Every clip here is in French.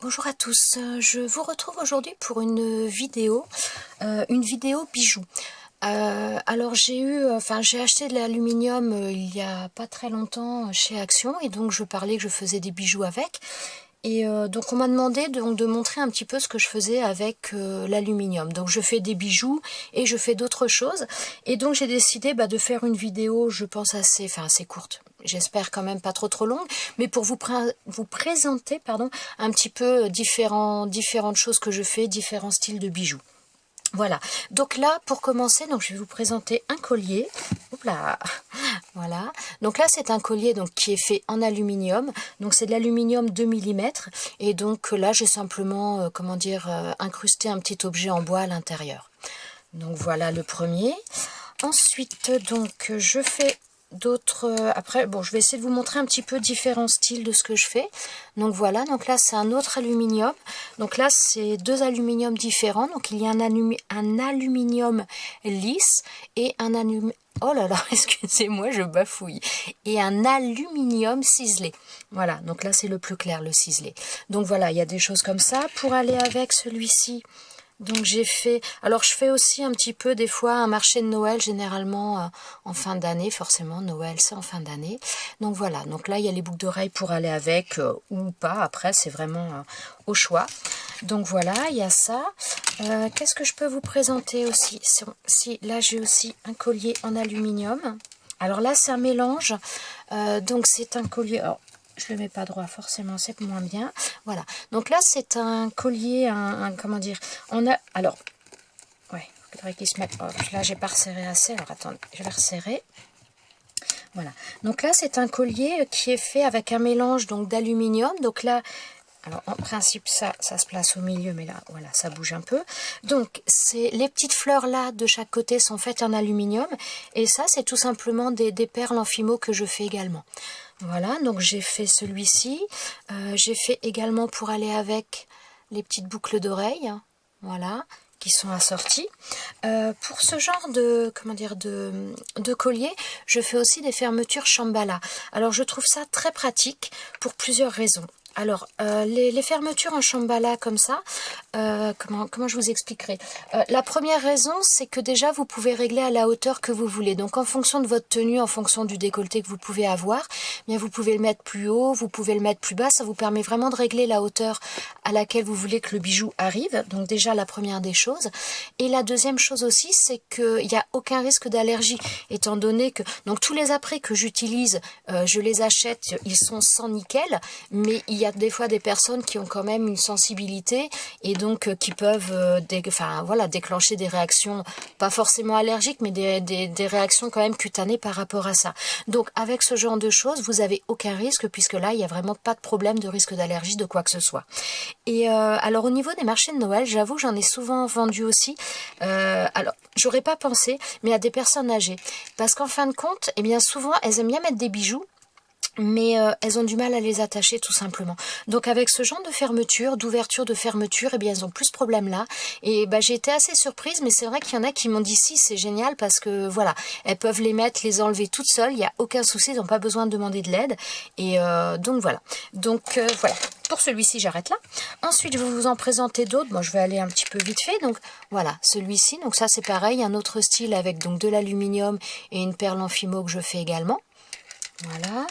Bonjour à tous, je vous retrouve aujourd'hui pour une vidéo bijoux. Alors j'ai acheté de l'aluminium il y a pas très longtemps chez Action et donc je parlais que je faisais des bijoux avec. Et donc on m'a demandé de montrer un petit peu ce que je faisais avec l'aluminium. Donc je fais des bijoux et je fais d'autres choses. Et donc j'ai décidé de faire une vidéo, je pense assez courte. J'espère quand même pas trop longue, mais pour vous présenter un petit peu différentes choses que je fais, différents styles de bijoux. Voilà, donc là, pour commencer, donc je vais vous présenter un collier. Oups là, voilà. Donc là, c'est un collier qui est fait en aluminium. Donc c'est de l'aluminium 2 mm. Et donc là, j'ai simplement, incrusté un petit objet en bois à l'intérieur. Donc voilà le premier. Ensuite, donc, je fais d'autres... après, bon, je vais essayer de vous montrer un petit peu différents styles de ce que je fais. Donc voilà, donc là, c'est un autre aluminium. Donc là, c'est deux aluminiums différents. Donc il y a un aluminium lisse et un aluminium... Oh là là, excusez-moi, je bafouille. Et un aluminium ciselé. Voilà, donc là, c'est le plus clair, le ciselé. Donc voilà, il y a des choses comme ça. Pour aller avec celui-ci... Donc j'ai fait, alors je fais aussi un petit peu des fois un marché de Noël, généralement en fin d'année, forcément Noël c'est en fin d'année. Donc voilà, donc là il y a les boucles d'oreilles pour aller avec ou pas, après c'est vraiment au choix. Donc voilà, il y a ça. Qu'est-ce que je peux vous présenter aussi? Si là j'ai aussi un collier en aluminium. Alors là c'est un mélange, donc c'est un collier... Alors, je le mets pas droit, forcément, c'est moins bien. Voilà. Donc là, c'est un collier, comment dire, on a, alors, ouais, il faudrait qu'il se mette, oh, là, j'ai pas resserré assez, alors attendez, je vais resserrer. Voilà. Donc là, c'est un collier qui est fait avec un mélange donc d'aluminium. Donc là, alors en principe, ça se place au milieu, mais là, voilà, ça bouge un peu. Donc, les petites fleurs là, de chaque côté, sont faites en aluminium. Et ça, c'est tout simplement des perles en fimo que je fais également. Voilà, donc j'ai fait celui-ci. J'ai fait également pour aller avec les petites boucles d'oreilles. Voilà, qui sont assorties. Pour ce genre de, de collier, je fais aussi des fermetures Shambhala. Alors, je trouve ça très pratique pour plusieurs raisons. Alors, les fermetures en Shambhala comme ça, comment je vous expliquerai? La première raison, c'est que déjà, vous pouvez régler à la hauteur que vous voulez. Donc, en fonction de votre tenue, en fonction du décolleté que vous pouvez avoir, bien vous pouvez le mettre plus haut, vous pouvez le mettre plus bas. Ça vous permet vraiment de régler la hauteur à laquelle vous voulez que le bijou arrive. Donc, déjà, la première des choses. Et la deuxième chose aussi, c'est qu'il n'y a aucun risque d'allergie, étant donné que donc tous les apprêts que j'utilise, je les achète, ils sont sans nickel, mais il y a des fois des personnes qui ont quand même une sensibilité et donc qui peuvent déclencher des réactions, pas forcément allergiques, mais des réactions quand même cutanées par rapport à ça. Donc avec ce genre de choses, vous avez aucun risque puisque là, il n'y a vraiment pas de problème de risque d'allergie de quoi que ce soit. Et alors au niveau des marchés de Noël, j'avoue que j'en ai souvent vendu aussi. Alors, j'aurais pas pensé, mais à des personnes âgées. Parce qu'en fin de compte, eh bien souvent, elles aiment bien mettre des bijoux, mais elles ont du mal à les attacher tout simplement. Donc avec ce genre de fermeture, d'ouverture de fermeture, eh bien elles ont plus ce problème là. Et j'ai été assez surprise, mais c'est vrai qu'il y en a qui m'ont dit si, c'est génial parce que voilà, elles peuvent les mettre, les enlever toutes seules, il n'y a aucun souci, elles n'ont pas besoin de demander de l'aide. Et donc voilà. Donc voilà. Pour celui-ci, j'arrête là. Ensuite, je vais vous en présenter d'autres. Moi, je vais aller un petit peu vite fait. Donc voilà, celui-ci. Donc ça, c'est pareil, un autre style avec donc de l'aluminium et une perle en fimo que je fais également. Voilà.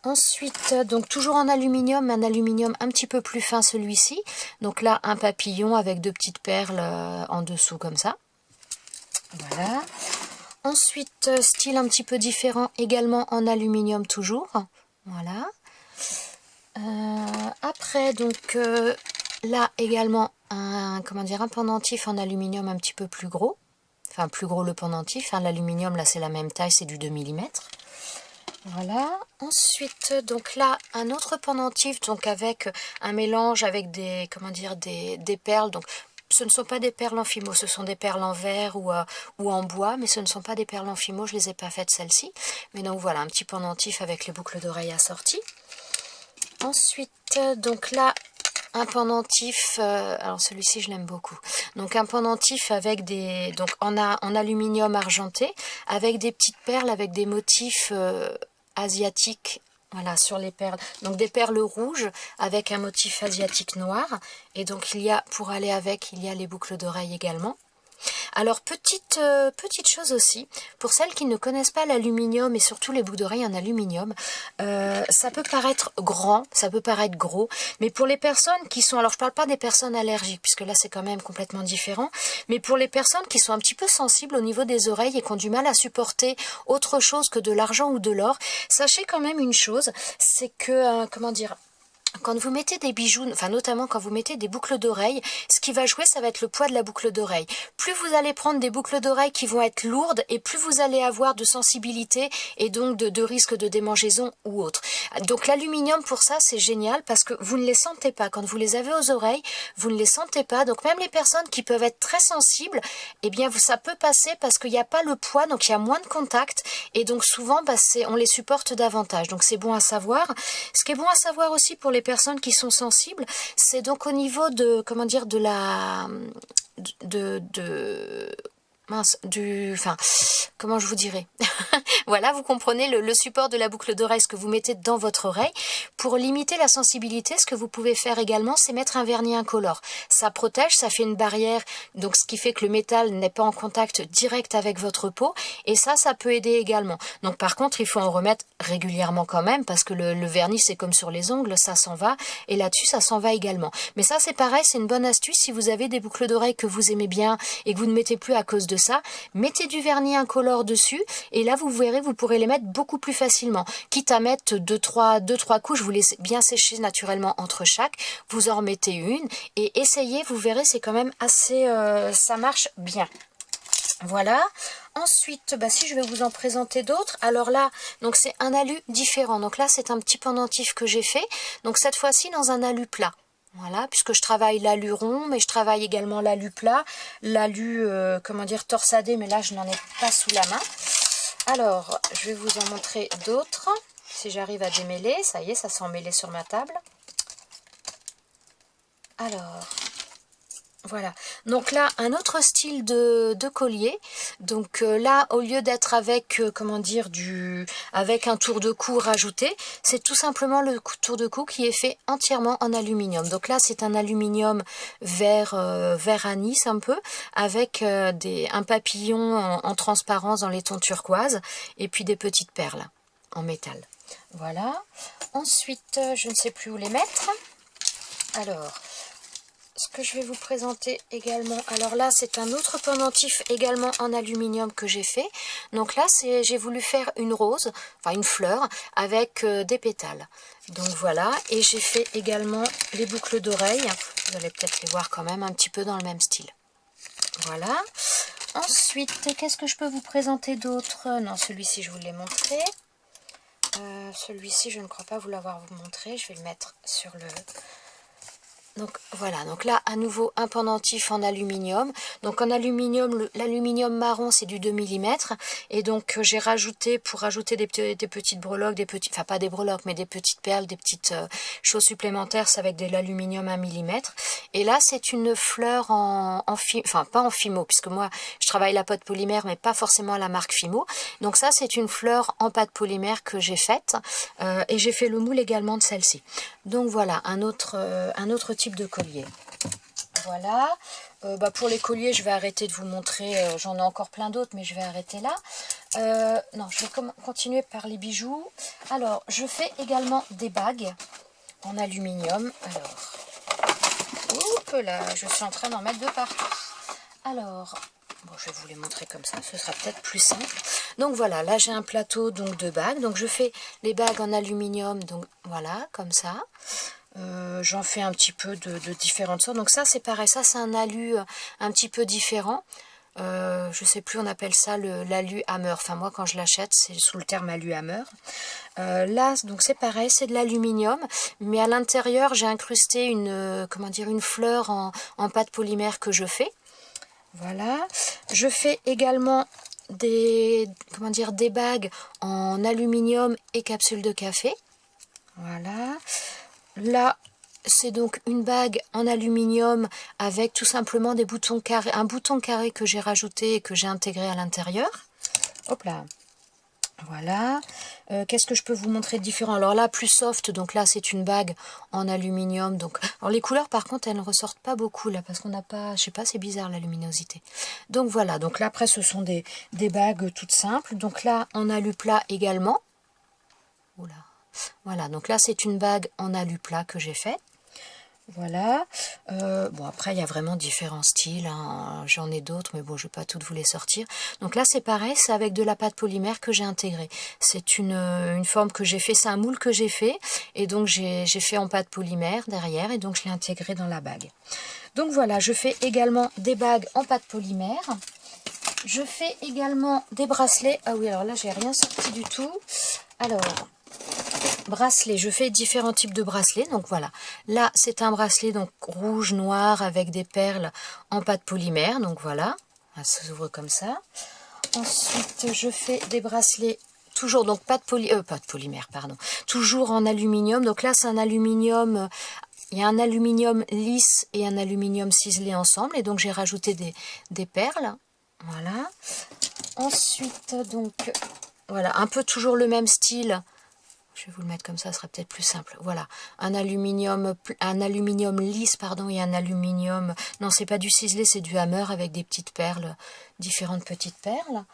Ensuite, donc toujours en aluminium, un aluminium un petit peu plus fin celui-ci. Donc là, un papillon avec deux petites perles en dessous comme ça. Voilà. Ensuite, style un petit peu différent, également en aluminium toujours. Voilà. Après, donc là également un pendentif en aluminium un petit peu plus gros. Enfin, plus gros le pendentif. L'aluminium, là, c'est la même taille, c'est du 2 mm. Voilà. Ensuite, donc là, un autre pendentif, donc avec un mélange avec des perles. Donc, ce ne sont pas des perles en fimo, ce sont des perles en verre ou en bois, mais ce ne sont pas des perles en fimo, je les ai pas faites celles-ci. Mais donc voilà, un petit pendentif avec les boucles d'oreilles assorties. Ensuite, donc là, un pendentif, alors celui-ci je l'aime beaucoup. Donc un pendentif avec en aluminium argenté, avec des petites perles, avec des motifs asiatiques, Voilà, sur les perles. Donc des perles rouges avec un motif asiatique noir. Et donc il y a, pour aller avec, il y a les boucles d'oreilles également. Alors petite chose aussi, pour celles qui ne connaissent pas l'aluminium et surtout les boucles d'oreilles en aluminium, ça peut paraître grand, ça peut paraître gros, mais pour les personnes qui sont, alors je parle pas des personnes allergiques puisque là c'est quand même complètement différent, mais pour les personnes qui sont un petit peu sensibles au niveau des oreilles et qui ont du mal à supporter autre chose que de l'argent ou de l'or, sachez quand même une chose, c'est que, comment dire, quand vous mettez des bijoux, enfin notamment quand vous mettez des boucles d'oreilles, ce qui va jouer, ça va être le poids de la boucle d'oreille. Plus vous allez prendre des boucles d'oreilles qui vont être lourdes et plus vous allez avoir de sensibilité et donc de risque de démangeaison ou autre. Donc l'aluminium pour ça c'est génial parce que vous ne les sentez pas. Quand vous les avez aux oreilles, vous ne les sentez pas. Donc même les personnes qui peuvent être très sensibles, eh bien ça peut passer parce qu'il n'y a pas le poids, donc il y a moins de contact et donc souvent on les supporte davantage. Donc c'est bon à savoir. Ce qui est bon à savoir aussi pour les personnes qui sont sensibles, c'est donc au niveau de, comment dire, de la, mince, enfin, comment je vous dirais voilà, vous comprenez le support de la boucle d'oreille, ce que vous mettez dans votre oreille. Pour limiter la sensibilité, ce que vous pouvez faire également, c'est mettre un vernis incolore. Ça protège, ça fait une barrière, donc ce qui fait que le métal n'est pas en contact direct avec votre peau, et ça peut aider également. Donc par contre, il faut en remettre régulièrement quand même, parce que le vernis, c'est comme sur les ongles, ça s'en va, et là-dessus, ça s'en va également. Mais ça, c'est pareil, c'est une bonne astuce, si vous avez des boucles d'oreilles que vous aimez bien, et que vous ne mettez plus à cause de ça, mettez du vernis incolore dessus, et là, vous verrez, vous pourrez les mettre beaucoup plus facilement. Quitte à mettre 2-3 couches, vous laissez bien sécher naturellement entre chaque, vous en remettez une, et essayez, vous verrez, c'est quand même assez, ça marche bien. Voilà. Ensuite, si je vais vous en présenter d'autres, alors là, donc c'est un alu différent. Donc là, c'est un petit pendentif que j'ai fait. Donc cette fois-ci, dans un alu plat. Voilà, puisque je travaille l'alu rond, mais je travaille également l'alu plat, l'alu, comment dire, torsadé, mais là, je n'en ai pas sous la main. Alors, je vais vous en montrer d'autres, si j'arrive à démêler. Ça y est, ça s'est emmêlé sur ma table. Alors, voilà. Donc là, un autre style de collier. Donc là, au lieu d'être avec, comment dire, avec un tour de cou rajouté, c'est tout simplement le tour de cou qui est fait entièrement en aluminium. Donc là, c'est un aluminium vert anis un peu, avec un papillon en transparence dans les tons turquoise, et puis des petites perles en métal. Voilà. Ensuite, je ne sais plus où les mettre. Alors, ce que je vais vous présenter également, alors là c'est un autre pendentif également en aluminium que j'ai fait. Donc là j'ai voulu faire une rose, enfin une fleur avec des pétales. Donc voilà, et j'ai fait également les boucles d'oreilles. Vous allez peut-être les voir quand même un petit peu dans le même style. Voilà. Ensuite, qu'est-ce que je peux vous présenter d'autre? Non, celui-ci je vous l'ai montré. Celui-ci je ne crois pas vous l'avoir montré. Je vais le mettre sur le... Donc voilà, donc là à nouveau un pendentif en aluminium. Donc en aluminium, l'aluminium marron c'est du 2 mm. Et donc j'ai rajouté, pour rajouter des petites breloques, enfin pas des breloques mais des petites perles, des petites choses supplémentaires, c'est avec de l'aluminium 1 mm. Et là c'est une fleur enfin pas en Fimo, puisque moi je travaille la pâte polymère mais pas forcément la marque Fimo. Donc ça c'est une fleur en pâte polymère que j'ai faite. Et j'ai fait le moule également de celle-ci. Donc voilà, un autre type de collier. Voilà. Pour les colliers, je vais arrêter de vous montrer. J'en ai encore plein d'autres, mais je vais arrêter là. Non, je vais continuer par les bijoux. Alors, je fais également des bagues en aluminium. Alors, oups là, je suis en train d'en mettre de partout. Alors, bon, je vais vous les montrer comme ça, ce sera peut-être plus simple. Donc voilà, là j'ai un plateau donc de bagues. Donc je fais les bagues en aluminium, donc voilà, comme ça. J'en fais un petit peu de différentes sortes. Donc ça c'est pareil, ça c'est un alu un petit peu différent. Je sais plus, on appelle ça l'alu hammer. Enfin moi quand je l'achète c'est sous le terme alu hammer. Là donc c'est pareil, c'est de l'aluminium, mais à l'intérieur j'ai incrusté une fleur en pâte polymère que je fais. Voilà. Je fais également des bagues en aluminium et capsules de café. Voilà. Là, c'est donc une bague en aluminium avec tout simplement des boutons carrés, un bouton carré que j'ai rajouté et que j'ai intégré à l'intérieur. Hop là. Voilà. Qu'est-ce que je peux vous montrer de différent? Alors là, plus soft, donc là, c'est une bague en aluminium. Donc, alors les couleurs, par contre, elles ne ressortent pas beaucoup là, parce qu'on n'a pas, je sais pas, c'est bizarre la luminosité. Donc voilà, donc là, après, ce sont des bagues toutes simples. Donc là, en alu plat également. Oula. Voilà, donc là, c'est une bague en alu plat que j'ai faite. Voilà. Bon, après, il y a vraiment différents styles, hein. J'en ai d'autres, mais bon, je ne vais pas toutes vous les sortir. Donc là, c'est pareil, c'est avec de la pâte polymère que j'ai intégré. C'est une forme que j'ai fait, c'est un moule que j'ai fait, et donc j'ai fait en pâte polymère derrière, et donc je l'ai intégré dans la bague. Donc voilà, je fais également des bagues en pâte polymère. Je fais également des bracelets. Ah oui, alors là, j'ai rien sorti du tout. Alors... bracelet, je fais différents types de bracelets, donc voilà, là c'est un bracelet donc rouge, noir avec des perles en pâte polymère, donc voilà, ça s'ouvre comme ça. Ensuite je fais des bracelets toujours donc pâte polymère, pardon, toujours en aluminium, donc là c'est un aluminium, il y a un aluminium lisse et un aluminium ciselé ensemble, et donc j'ai rajouté des perles, voilà. Ensuite donc voilà, un peu toujours le même style. Je vais vous le mettre comme ça sera peut-être plus simple. Voilà, un aluminium lisse, pardon, et un aluminium... Non, c'est pas du ciselé, c'est du hammer avec des petites perles, différentes petites perles.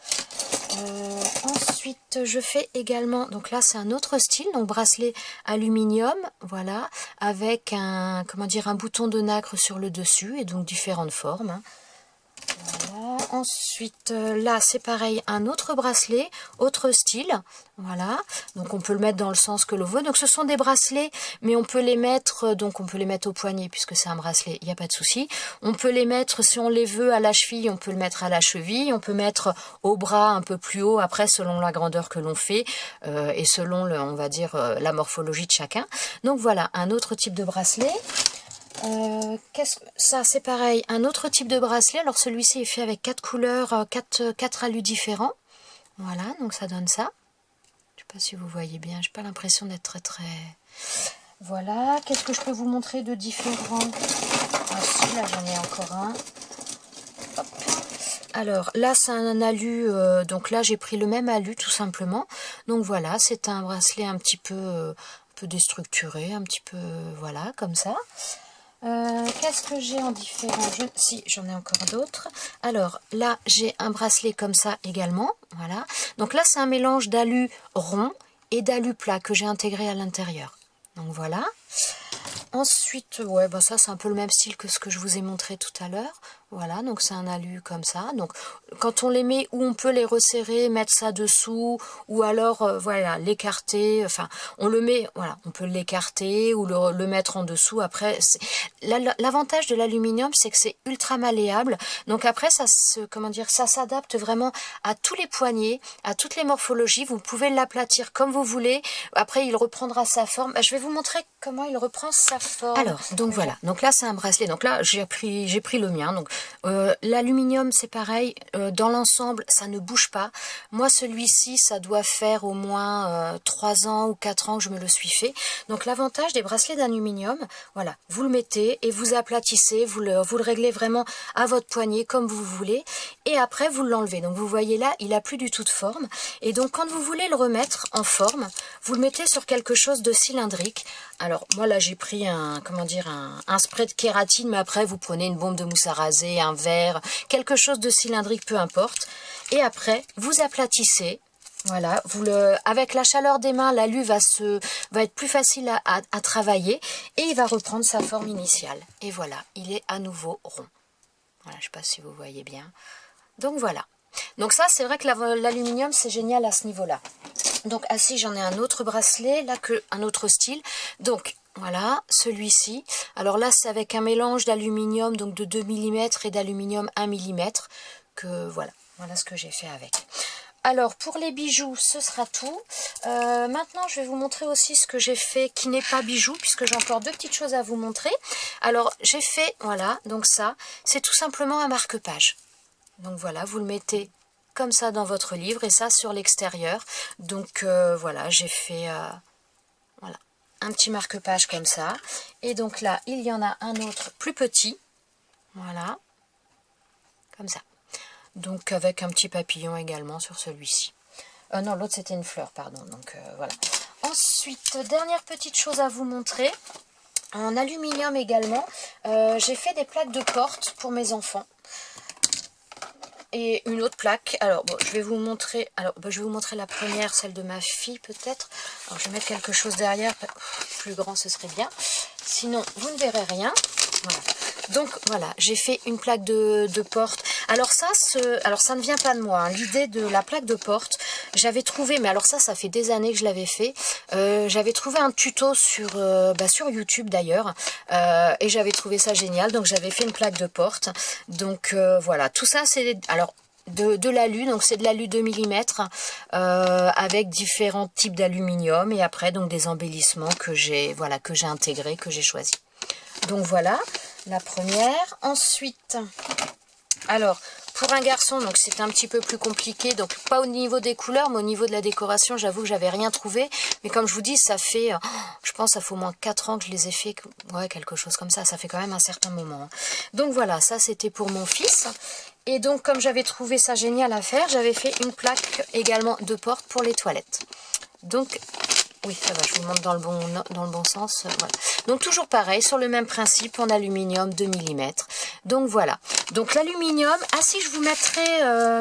Ensuite, je fais également... Donc là, c'est un autre style, donc bracelet aluminium, voilà, avec un, comment dire, un bouton de nacre sur le dessus, et donc différentes formes, hein. Voilà. Ensuite, là, c'est pareil, un autre bracelet, autre style. Voilà. Donc, on peut le mettre dans le sens que l'on veut. Donc, ce sont des bracelets, mais on peut les mettre, donc on peut les mettre au poignet, puisque c'est un bracelet, il n'y a pas de souci. On peut les mettre, si on les veut, à la cheville, on peut le mettre à la cheville. On peut mettre au bras un peu plus haut, après, selon la grandeur que l'on fait, et selon, on va dire, la morphologie de chacun. Donc, voilà, un autre type de bracelet. Ça c'est pareil, un autre type de bracelet. Alors celui-ci est fait avec 4 couleurs, 4 alus différents. Voilà, donc ça donne ça. Je sais pas si vous voyez bien, j'ai pas l'impression d'être très... Voilà, qu'est-ce que je peux vous montrer de différent? Ah si, là j'en ai encore un. Hop. Alors là c'est un alu, donc là j'ai pris le même alu tout simplement. Donc voilà, c'est un bracelet un peu déstructuré, un petit peu, voilà, comme ça. Qu'est-ce que j'ai en différent? Si, j'en ai encore d'autres. Alors là, j'ai un bracelet comme ça également. Voilà. Donc là, c'est un mélange d'alu rond et d'alu plat que j'ai intégré à l'intérieur. Donc voilà. Ensuite, ouais, bah ça c'est un peu le même style que ce que je vous ai montré tout à l'heure. Voilà, donc c'est un alu comme ça. Donc quand on les met, ou on peut les resserrer, mettre ça dessous, ou alors voilà, l'écarter. Enfin, on le met, voilà, on peut l'écarter ou le mettre en dessous. Après, l'avantage de l'aluminium, c'est que c'est ultra malléable. Donc après, ça comment dire, ça s'adapte vraiment à tous les poignets, à toutes les morphologies. Vous pouvez l'aplatir comme vous voulez. Après, il reprendra sa forme. Je vais vous montrer comment il reprend sa forme. Alors, donc voilà. Donc là, c'est un bracelet. Donc là, j'ai pris le mien. Donc l'aluminium, c'est pareil. Dans l'ensemble, ça ne bouge pas. Moi, celui-ci, ça doit faire au moins 3 ans ou 4 ans que je me le suis fait. Donc l'avantage des bracelets d'aluminium, voilà, vous le mettez et vous aplatissez, vous le réglez vraiment à votre poignet comme vous voulez. Et après, vous l'enlevez. Donc vous voyez là, il n'a plus du tout de forme. Et donc quand vous voulez le remettre en forme, vous le mettez sur quelque chose de cylindrique. Alors moi là, j'ai pris un spray de kératine, mais après vous prenez une bombe de mousse à raser, un verre, quelque chose de cylindrique, peu importe. Et après, vous aplatissez. Voilà, avec la chaleur des mains, l'alu va être plus facile à travailler et il va reprendre sa forme initiale. Et voilà, il est à nouveau rond. Voilà, je ne sais pas si vous voyez bien. Donc voilà. Donc ça, c'est vrai que l'aluminium, c'est génial à ce niveau-là. Donc, si j'en ai un autre bracelet, là, un autre style. Donc, voilà, celui-ci. Alors là, c'est avec un mélange d'aluminium, donc de 2 mm et d'aluminium 1 mm. Voilà ce que j'ai fait avec. Alors, pour les bijoux, ce sera tout. Maintenant, je vais vous montrer aussi ce que j'ai fait qui n'est pas bijoux, puisque j'ai encore 2 petites choses à vous montrer. Alors, j'ai fait, voilà, donc ça, c'est tout simplement un marque-page. Donc voilà, vous le mettez comme ça dans votre livre et ça sur l'extérieur. Donc voilà, j'ai fait voilà, un petit marque-page comme ça. Et donc là, il y en a un autre plus petit. Voilà, comme ça. Donc avec un petit papillon également sur celui-ci. Non, l'autre c'était une fleur, pardon. Donc voilà. Ensuite, dernière petite chose à vous montrer. En aluminium également, j'ai fait des plaques de porte pour mes enfants. Et une autre plaque. Alors bon, je vais vous montrer. Alors je vais vous montrer la première, celle de ma fille peut-être. Alors je vais mettre quelque chose derrière, plus grand ce serait bien. Sinon vous ne verrez rien. Voilà. Donc voilà, j'ai fait une plaque de porte. Alors ça ne vient pas de moi, hein. L'idée de la plaque de porte, j'avais trouvé, mais alors ça fait des années que je l'avais fait. J'avais trouvé un tuto sur YouTube d'ailleurs, et j'avais trouvé ça génial. Donc j'avais fait une plaque de porte. Donc voilà, tout ça c'est alors de l'alu, donc c'est de l'alu 2 mm avec différents types d'aluminium et après donc des embellissements que j'ai intégrés, que j'ai choisi. Donc voilà, la première. Ensuite, alors, pour un garçon, donc c'est un petit peu plus compliqué. Donc, pas au niveau des couleurs, mais au niveau de la décoration, j'avoue que j'avais rien trouvé. Mais comme je vous dis, ça fait, je pense, ça fait au moins 4 ans que je les ai fait. Ouais, quelque chose comme ça. Ça fait quand même un certain moment. Donc voilà, ça c'était pour mon fils. Et donc, comme j'avais trouvé ça génial à faire, j'avais fait une plaque également de porte pour les toilettes. Donc... oui, ça va, je vous montre dans le bon sens. Voilà. Donc toujours pareil, sur le même principe, en aluminium 2 mm. Donc voilà. Donc l'aluminium, ah si, je vous mettrai,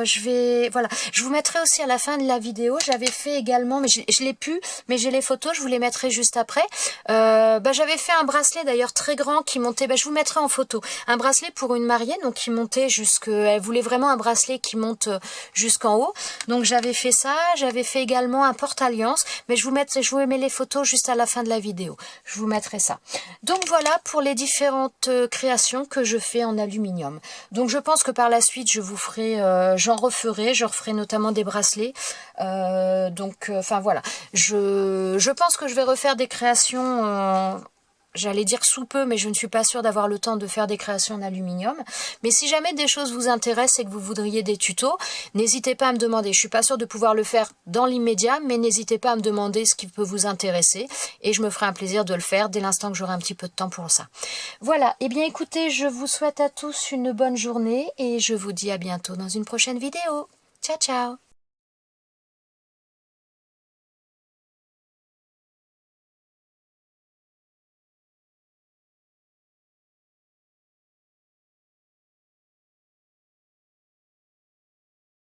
je vous mettrai aussi à la fin de la vidéo. J'avais fait également, mais je l'ai plus, mais j'ai les photos, je vous les mettrai juste après. J'avais fait un bracelet d'ailleurs très grand qui montait, je vous mettrai en photo. Un bracelet pour une mariée, donc qui montait elle voulait vraiment un bracelet qui monte jusqu'en haut. Donc j'avais fait ça, j'avais fait également un porte-alliance, mais je vous mets les photos juste à la fin de la vidéo. Je vous mettrai ça. Donc voilà pour les différentes créations que je fais en aluminium. Donc je pense que par la suite je vous ferai, je referai notamment des bracelets. Enfin voilà. Je pense que je vais refaire des créations j'allais dire sous peu, mais je ne suis pas sûre d'avoir le temps de faire des créations en aluminium. Mais si jamais des choses vous intéressent et que vous voudriez des tutos, n'hésitez pas à me demander. Je suis pas sûre de pouvoir le faire dans l'immédiat, mais n'hésitez pas à me demander ce qui peut vous intéresser. Et je me ferai un plaisir de le faire dès l'instant que j'aurai un petit peu de temps pour ça. Voilà, et bien écoutez, je vous souhaite à tous une bonne journée et je vous dis à bientôt dans une prochaine vidéo. Ciao, ciao!